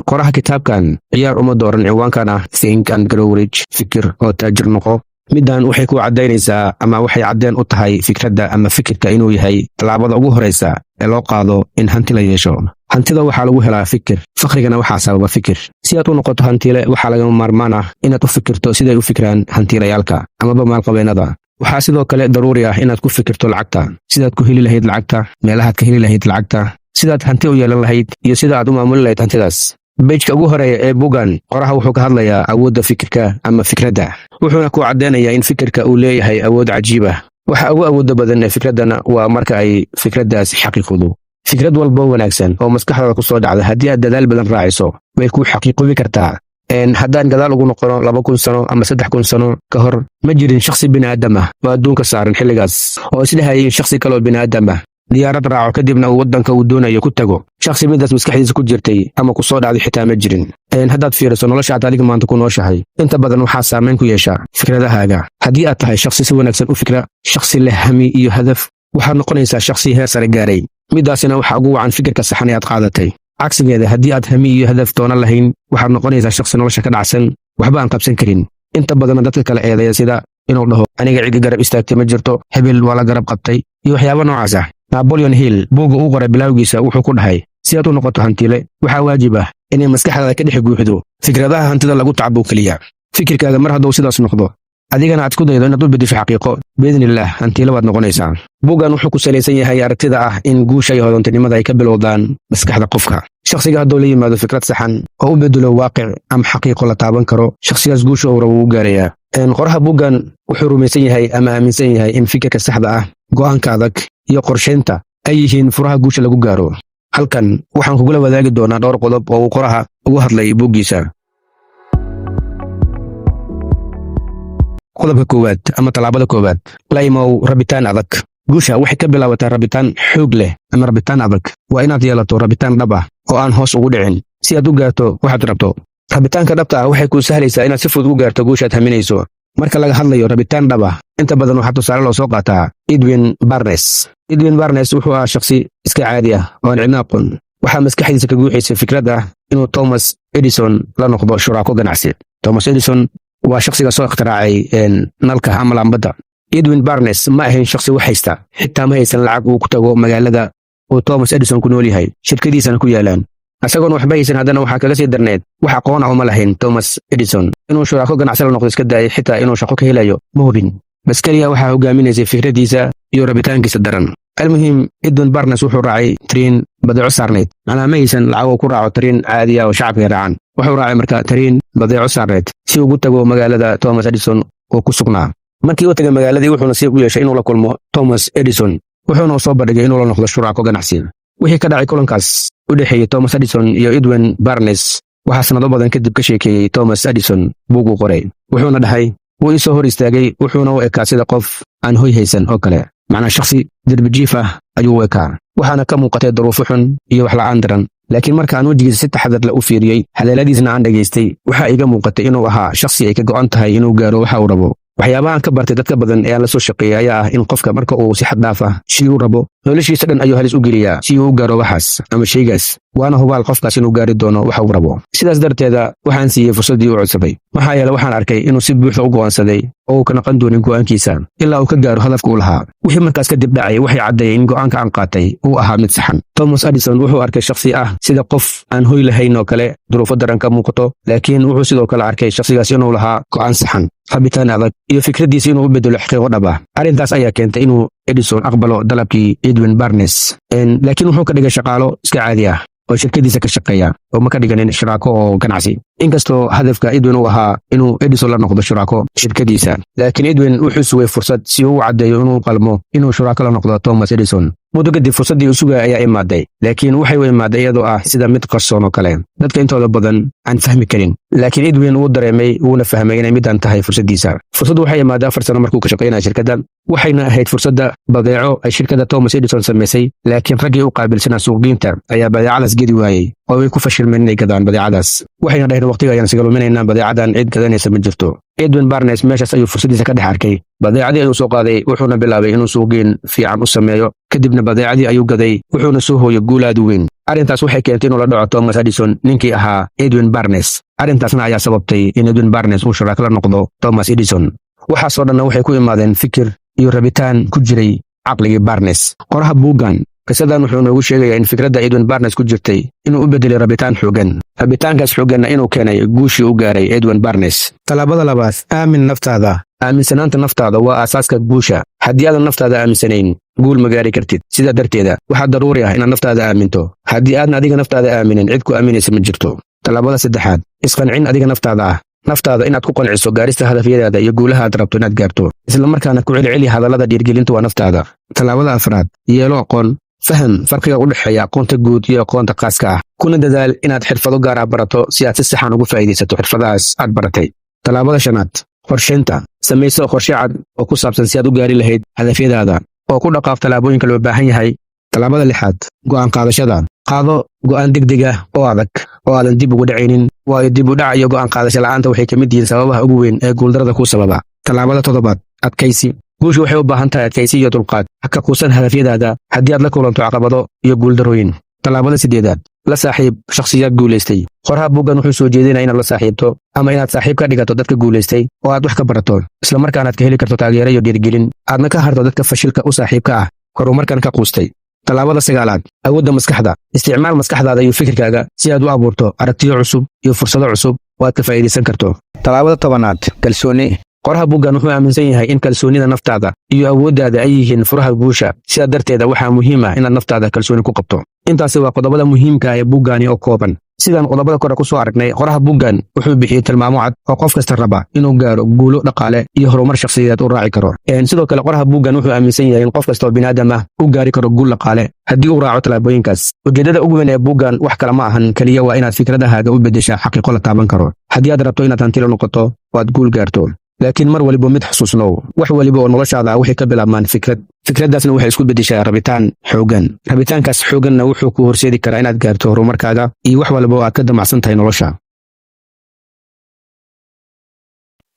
Qoraha kitaabkan ciyaar uma dooran ciwaankan ah Think and Grow Rich, Fikir oo taajir noqo. Middan waxay ku cadaynaysaa ama waxay cadeen u tahay fikradda ama fikirka inuu yahay talaabada ugu horeysa ee loo qaado in hanti la yeesho. Hantida waxaa lagu helaa fikir, faqrigana waxaa sababa fikir. Si aad u noqoto hantiile waxaa lagama maarmaan ah inaad u fikirto siday u fikiraan hantiilayaalka amaba maalqabeennada. waxaa sidoo kale daruuri ah inaad ku fikirto lacagta, sidaad ku heli lahayd lacagta, meelahaad ka heli lahayd lacagta, sidaad hanti u yeelan lahayd iyo sida aad u maamuli lahayd hantidaas. Bejka ugu horeeya ee buuggan qoraha wuxuu ka hadlayaa awoodda fikirka ama fikradda, wuxuuna ku caddeynayaa in fikirka uu leeyahay awood cajiib ah. waxa ugu awoodda badan ee fikraddana waa marka ay fikraddaas xaqiiqowdo. fikrad walba wanaagsan oo maskaxdaada ku soo dhacda haddii aad dadaal badan raaciso way ku xaqiiqoobi kartaa. haddaan gadaal ugu noqono 2,000 sano ama 3,000 sano ka hor ma jirin shakhsi bini'aadam ah oo adduunka saaran xilligaas oo isdhahayay in shakhsi kaloo bini'aadam ah diyaarad raaco kadibna uu waddanka uu doonayo ku tago. shakhsi midaas maskaxdiisa ku jirtay ama ku soo dhacday xitaa ma jirin. haddaad fiiriso nolosha aad adiga maanta ku nooshahay inta badan waxaa saamayn ku yeesha fikradahaaga. haddii aad tahay shakhsi si wanaagsan u fikra, shakhsi leh hami iyo hadaf, waxaad noqonaysaa shakhsi heer sare gaaray. midaasina waxaa ugu wacan fikirka saxan ee aad qaadatay. cagsigeeda, haddii aad hami iyo hadaf toona lahayn waxaad noqonaysaa shakhsi nolosha ka dhacsan, waxba aan qabsan karin. inta badanna dadka kale eedeeya sida inuu dhaho aniga cidi garab istaagtay ma jirto, hebel waa la garab qabtay iyo waxyaabo noocaas ah. Napoleon Hill buugga uu qoray bilowgiisa wuxuu ku dhahay si aad u noqoto hantile waxaa waajib ah inay maskaxdaada ka dhex guuxdo fikradaha hantida lagu tacabo keliya. fikirkaaga mar hadduu sidaas noqdo adigana aad isku daydo inaad u beddesho xaqiiqo, biidnillaah hantile waad noqonaysaa. buuggan wuxuu ku salaysan yahay aragtida ah in guusha iyo hodantinimada ay ka bilowdaan maskaxda qofka. shakhsiga hadduu la yimaado fikrad saxan oo u beddelo waaqic ama xaqiiqo la taaban karo, shakhsigaas guusha uu rabo wuu gaarayaa. qoraha buuggan wuxuu rumaysan yahay ama aaminsan yahay in fikirka saxda ah, go'aanka adag iyo qorshaynta ay yihiin furaha guusha lagu gaaro. halkan waxaan kugula wadaagi doonaa dhowr qodob oo uu qoraha ugu hadlay buuggiisa. qodobka koowaad ama tallaabada koowaad, la imow rabitaan adag. guusha waxay ka bilaabataa rabitaan xoog leh ama rabitaan adag. waa inaad yeelato rabitaan dhab ah oo aan hoos ugu dhicin si aad u gaarto waxaad rabto. rabitaanka dhabta ah waxay kuu sahlaysaa inaad si fudud u gaarto guushaad haminayso. marka laga hadlayo rabitaan dhab ah inta badan waxaa tusaale loo soo qaataa Edwin Barnes. Edwin Barnes wuxuu ahaa shakhsi iska caadi ah oo aan cidna aqoon. waxaa maskaxdiisa ka guuxaysay fikrad ah inuu Thomas Edison la noqdo shuraako ganacsi. Thomas Edison waa shakhsiga soo ikhtiraacay nalka ama laambadda. Edwin Barnes ma ahayn shakhsi wax haysta, xitaa ma haysan lacag uu ku tago magaalada uu Thomas Edison ku nool yahay, shirkadiisana ku yaalaan. isagoon waxba haysan haddana waxaa kaga sii darneed wax aqoon ah uma lahayn Thomas Edison. inuu shuraako ganacsi la noqdo iska daayay, xitaa inuu shaqo ka helayo ma hubin. bas keliya waxaa hogaaminaysay fikradiisa iyo rabitaankiisa daran. almuhiim Edwin Barnes wuxuu raacay tariin badeeco saarneed. macnaha ma haysan lacag uu ku raaco tariin caadi ah oo shacabka raacaan. wuxuu raacay marka tariin badeeco saarneed si ugu tago magaalada Thomas Edison oo ku sugnaa. markii uu tagay magaaladii wuxuu nasiib u yeeshay inuu la kulmo Thomas Edison, wuxuuna soo bandhigay inuu la noqdo shuraako ganacsi. wixii ka dhacay kulankaas u dhexeeyay Thomas Edison iyo Edwin Barnes waxaa sanado badan kadib ka sheekeeyey Thomas Edison buugu qoray. wuxuuna dhahay wuu isoo hor istaagay, wuxuuna u ekaa sida qof aan hoy haysan oo kale. macnaa shakhsi derbijiif ah ayuu u ekaa, waxaana ka muuqatay duruufo xun iyo wax la'aan daran. laakiin marka aan wejigiisa si taxadar leh u fiiriyey, hadalladiisna aan dhegaystay, waxaa iga muuqatay inuu ahaa shakhsi ay ka go'an tahay inuu gaaro waxa uu rabo. waxyaabahan ka bartay dadka badan ee aan la soo shaqeeyay ayaa ah in qofka marka uu si xad dhaaf ah shay uu rabo, noloshiisa dhan ayuu halis u geliyaa si uu u gaaro waxaas ama shaygaas, waana hubaal qofkaas inuu gaari doono waxa uu rabo. sidaas darteeda waxaan siiyey fursaddii uu codsaday, maxaa yeele waxaan arkay inuu si buuxda u go'aansaday oo uu ka naqan doonin go'aankiisa ilaa uu ka gaaro hadafka uu lahaa. wixii markaas kadib dhacay waxay caddeeyeen in go'aanka aan qaatay uu ahaa mid saxan. Thomas Edison wuxuu arkay shakhsi ah sida qof aan hoy lahayn oo kale, duruufo daran ka muuqato, laakiin wuxuu sidoo kale arkay shakhsigaas inuu lahaa go'aan saxan, rabitaan adag iyo fikraddiisa inuu u beddelo xaqiiqo dhab ah. arrintaas ayaa keentay inuu Edison aqbalo dalabkii Edwin Barnes. laakiin wuxuu ka dhigay shaqaalo iska caadi ah oo shirkadiisa ka shaqeeya oo ma ka dhiganin shuraako oo ganacsi. inkastoo hadafka Edwin uu ahaa inuu Edison la noqdo shuraako shirkadiisa, laakiin Edwin wuxuu sugay fursad si uu u caddeeyo inuu qalmo inuu shuraako la noqdo Thomas Edison. muddo kadib fursaddii uu sugaya ayaa imaaday, laakiin waxay u imaaday iyadoo ah sida mid qarsoon oo kale, dadka intooda badan aan fahmi karin. laakiin Edwin wuu dareemay wuuna fahmay inay midaan tahay fursaddiisa. fursaddu waxay imaaday 4 sano markuu ka shaqaynaya shirkadda, waxayna ahayd fursadda badeeco ay shirkadda Thomas Edison samaysay, laakiin raggii u qaabilsanaa suuqgeynta ayaa badeecadaas gedi waayey oo way ku fashilmeen inay gadaan badeecadaas. waxayna dhaheen waqtiga ayaan sigaluminaynaa, badeecadan cid gadanaysa ma jirto. Edwin Barnes meeshaas ayuu fursaddiisa ka dhex arkay. badeecadii ayuu soo qaaday, wuxuuna bilaabay inuu suuqgeyn fiican u sameeyo, kadibna badeecadii ayuu gaday, wuxuuna soo hooyay guul aad u weyn. arrintaas waxay keentay inuu la dhaco Thomas Edison, ninkii ahaa Edwin Barnes. arrintaasna ayaa sababtay in Edwin Barnes uu shuraako la noqdo Thomas Edison. waxaasoo dhanna waxay ku imaadeen fikir iyo rabitaan ku jiray caqligii Barnes. qoraha buuggan qisadan wuxuu noogu sheegayaa in fikradda Edwin Barnes ku jirtay inuu u beddelay rabitaan xooggan, rabitaankaas xoogganna inuu keenay guushii u gaaray Edwin Barnes. tallaabada labaad, aamin naftaada aaminsanaanta naftaada waa aasaaska guusha. haddii aadan naftaada aaminsanayn guul ma gaari kartid. sidaa darteeda waxaa daruuri ah inaad naftaada aaminto. haddii aadan adiga naftaada aaminin cid ku aaminaysa ma jirto. tallaabada saddexaad, isqancin adiga naftaada ah. naftaada inaad ku qanciso gaarista hadafyadaada iyo guulaha aad rabto inaad gaarto, isla markaana ku celceli hadallada dhiirgelinta waa naftaada. tallaabada afraad, yeelo aqoon. faham farqiga u dhexeeya aqoonta guud iyo aqoonta khaaska ah, kuna dadaal inaad xirfado gaar ah barato si aad si saxan ugu faa'iidaysato xirfadahaas aad baratay. tallaabada shanaad, qorshaynta. samayso qorshe cad oo ku saabsan si aad u gaari lahayd hadafyadaada oo ku dhaqaaq tallaabooyinka loo baahan yahay. tallaabada lixaad, go'aan qaadashada. qaado go'aan degdeg ah oo adag oo aadan dib ugu dhacaynin, waayo dib u dhac iyo go'aan qaadasho la'aanta waxay ka mid yihiin sababaha ugu weyn ee guuldarrada ku sababa. tallaabada toddobaad, adkaysi. guushu waxay u baahan tahay adkaysi iyo dulqaad. ha ka quusan hadafyadaada haddii aad la kulanto caqabado iyo guuldarrooyin. tallaabada siddeedaad, la saaxiib shakhsiyaad guulaystay. qoraha buuggan wuxuu soo jeedinaya inaad la saaxiibto ama inaad saaxiib ka dhigato dadka guulaystay oo aad wax ka barato, isla markaanaad ka heli karto taageero iyo dhiirgelin, aadna ka harto dadka fashilka u saaxiibka ah horumarkan ka quustay. tallaabada sagaalaad, awoodda maskaxda. isticmaal maskaxdaada iyo fikirkaaga si aad u abuurto aragtiyo cusub iyo fursado cusub oo aad ka faa'iidaysan karto. tallaabada tobanaad, kalsooni. qoraha buuggan wuxuu aaminsan yahay in kalsoonida naftaada iyo awooddaada ay yihiin furaha guusha. sidaa darteeda waxaa muhiim ah inaad naftaada kalsooni ku qabto. intaasi waa qodobada muhiimka ah ee buuggani oo kooban. sidaan qodobada kore ku soo aragnay, qoraha buuggan wuxuu bixiyey tilmaamo cad oo qof kasta raba inuu gaaro guulo dhaqaale iyo horumar shakhsiyadeed u raaci karo. sidoo kale qoraha buuggan wuxuu aaminsan yahay in qof kasta oo bini'aadam ah u gaari karo guul dhaqaale haddii uu raaco tallaabooyinkaas. ujeeddada ugu weyn ee buuggan wax kale ma ahan keliya waa inaad fikradahaaga u beddeshaa xaqiiqo la taaban karo. haddii aad rabto inaad hantilo noqoto oo aad guul gaarto, laakiin mar waliba mid xusuusnow, wax waliba oo noloshaada ah waxay ka bilaabmaan fikrad. fikraddaasna waxay isku beddeshaa rabitaan xooggan. rabitaankaas xoogganna wuxuu ku horseedi karaa inaad gaarto horumarkaaga iyo wax walba oo aad ka damacsan tahay nolosha.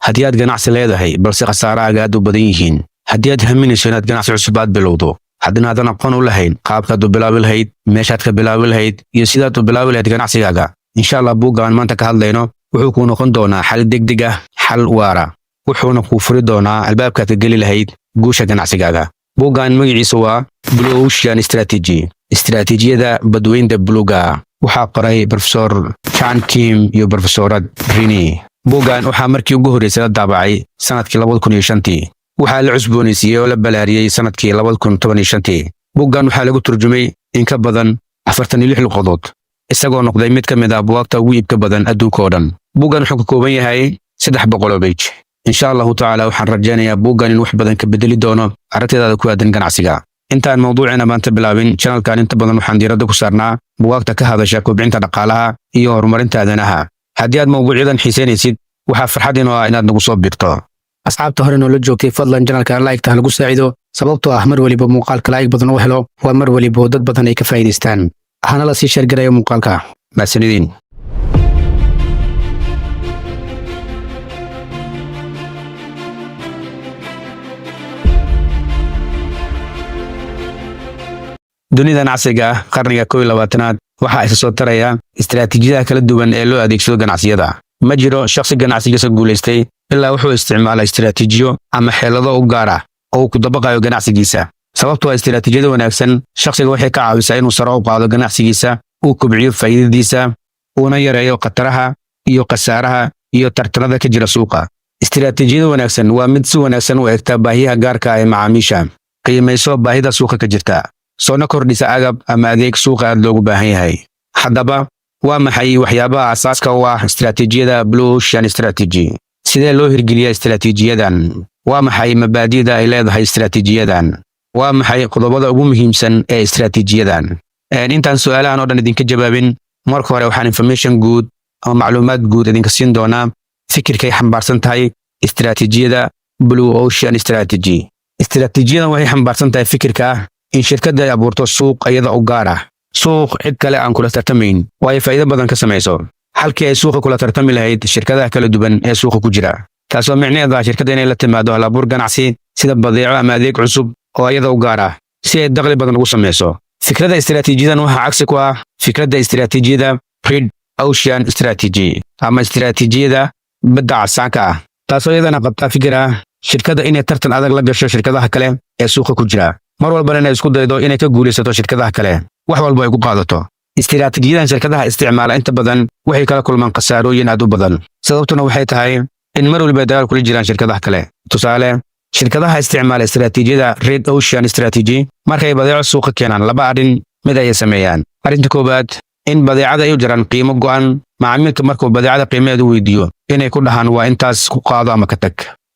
haddii aad ganacsi leedahay balse khasaarahaaga aad u badan yihiin, haddii aad haminayso inaad ganacsi cusub aad bilowdo, haddinaadan aqoon u lahayn qaabkaad u bilaabi lahayd, meeshaad ka bilaabi lahayd iyo sidaad u bilaabi lahayd ganacsigaaga, insha allah buuggaan maanta ka hadlayno wuxuu kuu noqon doonaa xal degdeg ah, xal waara, wuxuuna kuu furi doonaa albaabkaad ka geli lahayd guusha ganacsigaaga. buuggan magaciisa waa Blue Ocean Strategy, istiraatiijiyada badweynta buluuga. waxaa qoray Professor Chan Kim iyo Professorad Rini. buuggan waxaa markii ugu horreysay la daabacay sanadkii 2005. waxaa la cusboonaysiiyey oo la balaariyey sanadkii 2015. buuggan waxaa lagu turjumay in ka badan 46 luqadood, isagoo noqday mid ka mid ah buugaagta ugu iibka badan adduunka oo dhan. buuggan wuxuu ka kooban yahay 300 page. insha allahu tacaala waxaan rajaynayaa buuggan in wax badan ka bedeli doono aragtidaada ku aadan ganacsiga. intaan mawduucina maanta bilaabin, channelkan inta badan waxaan diiradda ku saarnaa buugaagta ka hadasha kobcinta dhaqaalaha iyo horumarinta aadanaha. haddii aad mawduucyadan xiisaynaysid, waxaa farxad inoo ah inaad nagu soo biirto. asxaabta hore noola joogtay fadlan channelka like-ta halagu saacido, sababtoo ah mar waliba muuqaalka like badan oo helo waa mar waliba dad badan ay ka faa'iidaystaan. hana la sii sheergarayo muuqaalka. mahadsanidin. dunidan casriga ah qarniga 21aad waxaa isa soo taraya istiraatiijiyadaha kala duwan ee loo adeegsado ganacsiyada. ma jiro shakhsi ganacsigiisa guulaystay ilaa wuxuu isticmaalaa istiraatiijiyo ama xeelado u gaar ah oo uu ku dabaqayo ganacsigiisa. sababtoo ah istiraatiijiyada wanaagsan shakhsiga waxay ka caawisaa inuu sare u qaado ganacsigiisa, uu kobciyo faa'iidadiisa, uuna yareeyo khataraha iyo khasaaraha iyo tartanada ka jira suuqa. istiraatiijiyada wanaagsan waa mid si wanaagsan u eegta baahiyaha gaarka ah ee macaamiisha, qiimayso baahida suuqa ka jirta, soona kordhisa agab ama adeeg suuqa aad loogu baahan yahay. haddaba waa maxay waxyaabaha asaaska u ah istiraatiijiyada Blue Ocean Strategy? sidee loo hirgeliyaa istiraatiijiyadan? waa maxay mabaadi'da ay leedahay istiraatiijiyadan? waa maxay qodobada ugu muhiimsan ee istiraatiijiyadan? intaan su'aalahan oo dhan idinka jawaabin, marka hore waxaan information guud ama macluumaad guud idinka siin doonaa fikirkay xambaarsan tahay istiraatiijiyada Blue Ocean Strategy. istiraatiijiyadan waxay xambaarsan tahay fikirka in shirkadda ay abuurto suuq iyada u gaar ah, suuq cid kale aan kula tartamayn oo ay faa'iido badan ka samayso, halkii ay suuqa kula tartami lahayd shirkadaha kala duwan ee suuqa ku jira. taasoo micnaheedu ah shirkadda inay la timaado hal-abuur ganacsi sida badeeco ama adeeg cusub oo iyada u gaar ah si ay dakhli badan ugu samayso. fikradda istiraatiijiyadan waxaa cagsi ku ah fikradda istiraatiijiyada Red Ocean Strategy ama istiraatiijiyada badda casaanka ah, taasoo iyadana qabta fikir ah shirkadda inay tartan adag la gasho shirkadaha kale ee suuqa ku jira, mar walbana inay isku daydo inay ka guulaysato shirkadaha kale wax walba ay ku qaadato. istiraatiijiyadan shirkadaha isticmaala inta badan waxay kala kulmaan khasaarooyin aad u badan. sababtuna waxay tahay in mar walba dagaal kula jiraan shirkadaha kale. Tusaale, shirkadaha isticmaala istiraatiijiyada Red Ocean Strategy markay badeeco suuqa keenaan laba arrin mid ay sameeyaan. Arrinta koowaad, in badeecada ay u jiraan qiimo go'an, macaamilka markuu badeecada qiimaheedu weydiiyo inay ku dhahaan waa intaas ku qaado ama ka tag,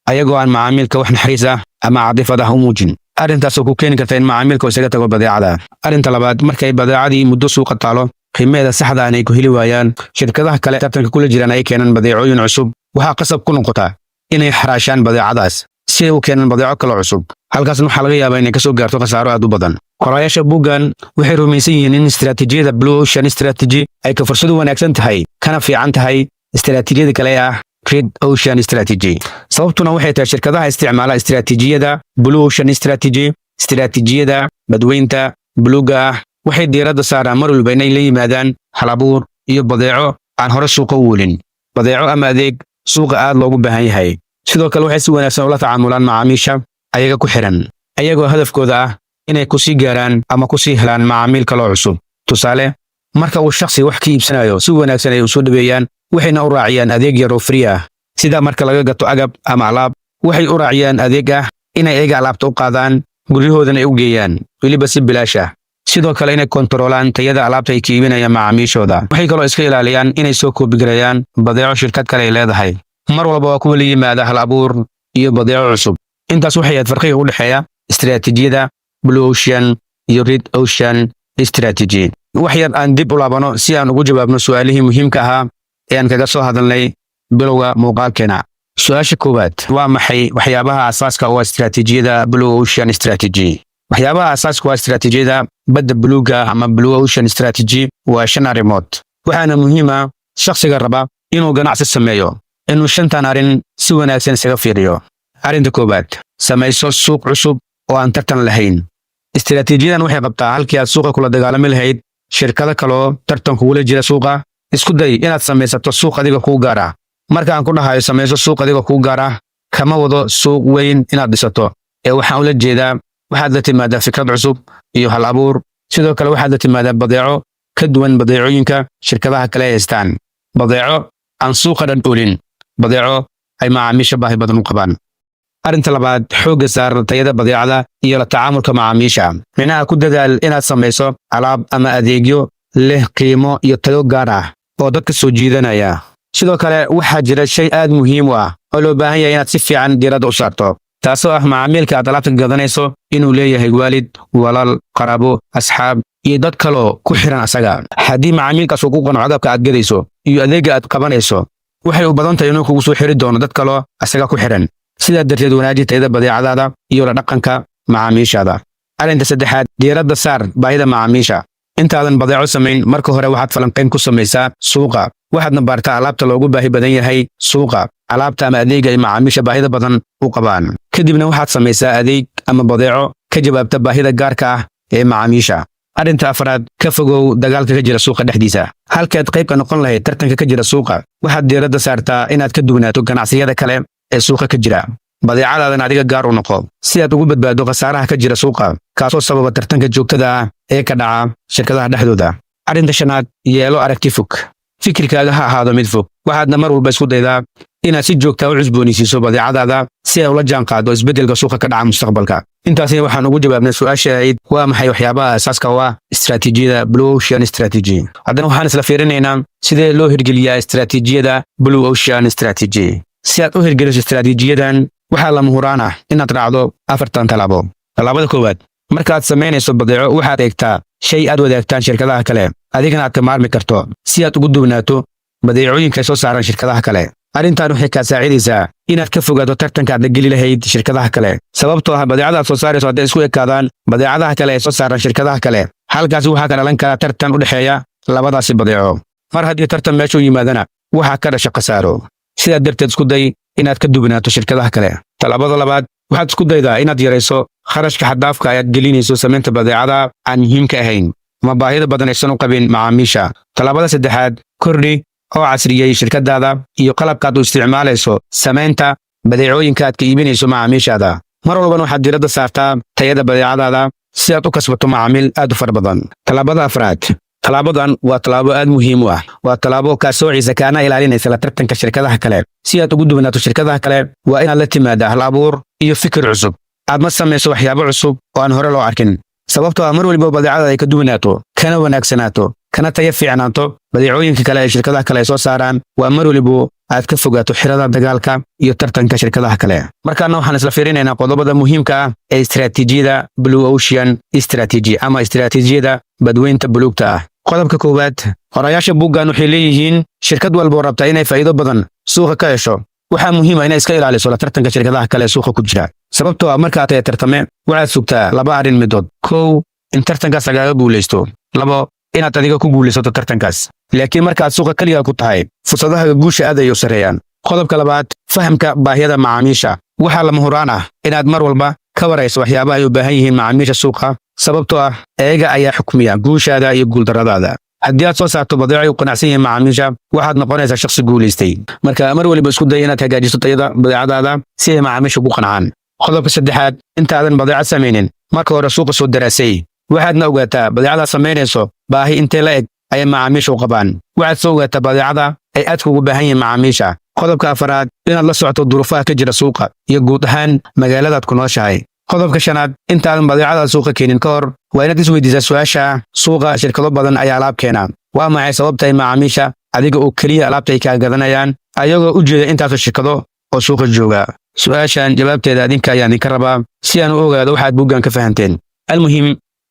ayagoo aan macaamilka wax naxariis ah ama caadifad ah u muujin. arrintaasoo ku keeni karta in macaamilka isaga tago badeecada. Arrinta labaad, markay badeecadii muddo suuqa taalo qiimaheeda saxda ah ay ku heli waayaan, shirkadaha kale tartanka kula jiraan ay keenaan badeecooyin cusub, waxaa qasab ku noqota inay xaraashaan badeecadaas si ay u keenaan badeeco kale cusub. halkaasna waxaa laga yaabaa inay kasoo gaarto khasaaro aad u badan. qorayaasha buuggan waxay rumaysan yihiin in istiraatiijiyada Blue Ocean Strategy ay ka fursad wanaagsan tahay kana fiican tahay istiraatiijiyada kale ah Red Ocean Strategy. sababtuna waxay tahay shirkadaha isticmaala istiraatiijiyada Blue Ocean Strategy, istiraatiijiyada badweynta buluuga ah, waxay diiradda saaraan mar walba inay la yimaadaan halabuur iyo badeeco aan hore suuqa u welin, badeeco ama adeeg suuqa aad loogu baahan yahay. sidoo kale waxay si wanaagsan ula tacaamulaan macaamiisha ayaga ku xiran, ayagoo hadafkooda ah inay ku sii gaaraan ama ku sii helaan macaamiil kaloo cusub. tusaale, marka uu shakhsi wax ka iibsanayo si wanaagsan ay u soo dhaweeyaan, waxayna u raaciyaan adeeg yar oo free ah, sida marka laga gato agab ama alaab, waxay u raaciyaan adeeg ah inay ayaga alaabta u qaadaan guryahoodana ay u geeyaan, weliba si bilaash ah. sidoo kale inay kontaroolaan tayada alaabta ay ka iibinayaan macaamiishooda. waxay kaloo iska ilaaliyaan inay soo koobigarayaan badeeco shirkad kale ay leedahay. mar walba waa kuwa la yimaada hal abuur iyo badeeco cusub. intaas waxay ahayd farqiga u dhexeeya istiraatiijiyada Blue Ocean iyo Red Ocean Strategy. wax yar aan dib u laabano si aan ugu jawaabno su'aalihii muhiimka ahaa ee aan kaga soo hadalnay bilowga muuqaalkeena. su'aasha koowaad, waa maxay waxyaabaha asaaska u ah istiraatiijiyada Blue Ocean Strategy? waxyaabaha asaaska u ah istiraatiijiyada badda buluuga ama Blue Ocean Strategy waa 5 arrimood. waxaana muhiim ah shakhsiga raba inuu ganacsi sameeyo inuu 5tan arrin si wanaagsan isaga fiiriyo. arrinta koowaad, samayso suuq cusub oo aan tartan lahayn. istiraatiijiyadan waxay qabtaa halkii aad suuqa kula dagaalami lahayd shirkado kaloo tartan kugula jira suuqa. isku day inaad samaysato suuq adiga kuu gaar ah. marka aan ku dhahayo samayso suuq adiga kuu gaar ah, kama wado suuq weyn inaad dhisato, ee waxaan ula jeedaa waxaad la timaadaa fikrad cusub iyo hal abuur. sidoo kale waxaad la timaadaa badeeco ka duwan badeecooyinka shirkadaha kale ay haystaan, badeeco aan suuqa dhan olin, badeeco ay macaamiisha baahi badan u qabaan. arrinta labaad, xoogga saar tayada badeecada iyo la tacaamulka macaamiisha. micnaha ku dadaal inaad samayso alaab ama adeegyo leh qiimo iyo tayo gaar ah oo dadka soo jiidanaya. sidoo kale waxaa jira shay aad muhiim u ah oo loo baahan yahay inaad si fiican diiradda u saarto, taasoo ah macaamiilka aad alaabta gadanayso inuu leeyahay waalid, walaal, qaraabo, asxaab iyo dad kaloo ku xiran asaga. haddii macaamiilkaas uu ku qanco agabka aad gadayso iyo adeegga aad qabanayso, waxay u badan tahay inuu kugu soo xiri doono dad kaloo asaga ku xiran. sidaa darteed wanaaji tayada badeecadaada iyo la dhaqanka macaamiishaada. arrinta saddexaad, diiradda saar baahida macaamiisha. intaadan badeeco samayn, marka hore waxaad falanqayn ku samaysaa suuqa. waxaadna baartaa alaabta loogu baahi badan yahay suuqa, alaabta ama adeegga ay macaamiisha baahida badan u qabaan. kadibna waxaad samaysaa adeeg ama badeeco ka jawaabta baahida gaarka ah ee macaamiisha. arrinta afraad, ka fogow dagaalka ka jira suuqa dhexdiisa. halkaad qayb ka noqon lahayd tartanka ka jira suuqa, waxaad diiradda saartaa inaad ka duwanaato ganacsiyada kale ee suuqa ka jira. badeecadaadan adiga gaar u noqo si aad ugu badbaado khasaaraha ka jira suuqa, kaasoo sababa tartanka joogtada ah ee ka dhaca shirkadaha dhexdooda. arrinta shanaad, yeelo aragti fog. fikirkaaga ha ahaado mid fog. waxaadna mar walba isku daydaa inaad si joogta u cusboonaysiiso badeecadaada si ay ula jaanqaado isbeddelka suuqa ka dhaca mustaqbalka. intaasina waxaan ugu jawaabnay su'aasha ahayd waa maxay waxyaabaha asaaska u ah istiraatiijiyada Blue Ocean Strategy. haddana waxaan isla fiirinaynaa sidee loo hirgeliyaa istiraatiijiyada Blue Ocean Strategy. si aad u hirgeliso istiraatiijiyadan, waxaa lama huraan ah inaad raacdo 4 talaabo. talaabada koowaad, markaad samaynayso badeeco waxaad eegtaa shay aad wadaagtaan shirkadaha kale, adigana aad ka maarmi karto si aad ugu duwanaato badeecooyinka ay soo saaraan shirkadaha kale. arrintan waxay kaa saacidaysaa inaad ka fogaato tartanka aad la geli lahayd shirkadaha kale, sababtoo ah badeecada aad soo saarayso hadday isku ekaadaan badeecadaha kale ay soo saaraan shirkadaha kale, halkaasi waxaa ka dhalan kara tartan u dhexeeya labadaasi badeeco. mar haddii tartan meesha u yimaadana waxaa ka dhasha khasaaro. sidaa darteed isku day inaad ka duwanaato shirkadaha kale. talaabada labaad, waxaad isku daydaa inaad yarayso kharashka xaddaafka ayaad gelinayso samaynta badeecada aan muhiimka ahayn ama baahida badan aysan u qabin macaamiisha. talaabada saddexaad, kordhi oo casriyey shirkadaada iyo qalabkaad u isticmaalayso samaynta badeecooyinka aad ka iibinayso macaamiishaada. mar walbana waxaad diiradda saartaa tayada badeecadaada si aad u kasbato macaamiil aad u fara badan. talaabada afraad, talaabadan waa talaabo aad muhiim u ah waa talaabo kaa soocaysa kaana ilaalinaysa la tartanka shirkadaha kale si aad ugu duwanaato shirkadaha kale waa inaad la timaadaa hal abuur iyo fikir cusub aad ma samayso waxyaabo cusub oo aan hore loo arkin sababtoo ah mar waliba badeecada ay ka duwanaato kana wanaagsanaato kana tayo fiicnaato badeecooyinka kale ee shirkadaha kale ay soo saaraan waa mar waliba aad ka fogaato xirada dagaalka iyo tartanka shirkadaha kale markaana waxaan isla fiirinaynaa qodobada muhiimka ah ee istiraatiijiyada Blue Ocean Strategy ama istiraatiijiyada badweynta buluugta ah qodobka koowaad horayaasha buuggan waxay leeyihiin shirkad walba oo rabta inay faa'iido badan suuqa ka hesho waxaa muhiim ah inay iska ilaaliso la tartanka shirkadaha kale ee suuqa ku jira sababtoo ah marka aad tartame waxaad sugtaa laba arrin midood kow in tartankaas lagaaga guulaysto labo inaad adiga ku guulaysato tartankaas laakiin markaad suuqa kaliya ku tahay fursadaha guusha aad ay u sareeyaan qodobka labaad fahamka baahiyada macaamiisha waxaa lama huraan ah inaad mar walba ka warayso waxyaabaha ay u baahan yihiin macaamiisha suuqa sababtoo ah iyaga ayaa xukmiya guushaada iyo guuldarradaada haddii aad soo saarto badeeco ay u qanacsan yihiin macaamiisha waxaad noqonaysaa shakhsi guulaystay marka mar waliba isku day inaad hagaajiso tayada badeecadaada si ay macaamiisha ugu qancaan qodobka saddexaad intaadan badeecad samaynin marka hore suuqa soo daraasay waxaadna ogaataa badeecada samaynayso baahi intee la eg ayay macaamiisha u qabaan waxaad soo ogaataa badeecada ay aadka ugu baahan yihiin macaamiisha qodobka afaraad inaad la socoto duruufaha ka jira suuqa iyo guud ahaan magaaladaad ku nooshahay qodobka shanaad intaadan badeecada suuqa keenin ka hor waa inaad isweydiisaa su'aasha suuqa shirkado badan ayaa alaab keena waa maxay sababta ay macaamiisha adiga oo keliya alaabta ay kaa gadanayaan ayagoo u jeeda intaasoo shirkado oo suuqa jooga su'aashan jawaabteeda adinka ayaan idinka rabaa si aan u ogaado waxaad buuggan ka fahanteen almuhim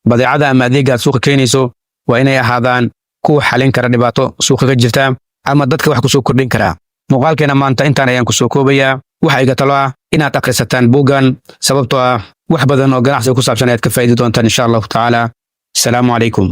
badeecada ama adeeggaad suuqa keenayso waa inay ahaadaan kuwa xalin kara dhibaato suuqa ka jirta ama dadka wax ku soo kordhin kara muuqaalkeena maanta intaan ayaan ku soo koobayaa waxa iga talo ah inaad akhrisataan buuggan sababtoo ah wax badan oo ganacsiga ku saabsan ayaad ka faa'iidi doontaan insha allahu tacaala asalaamu calaykum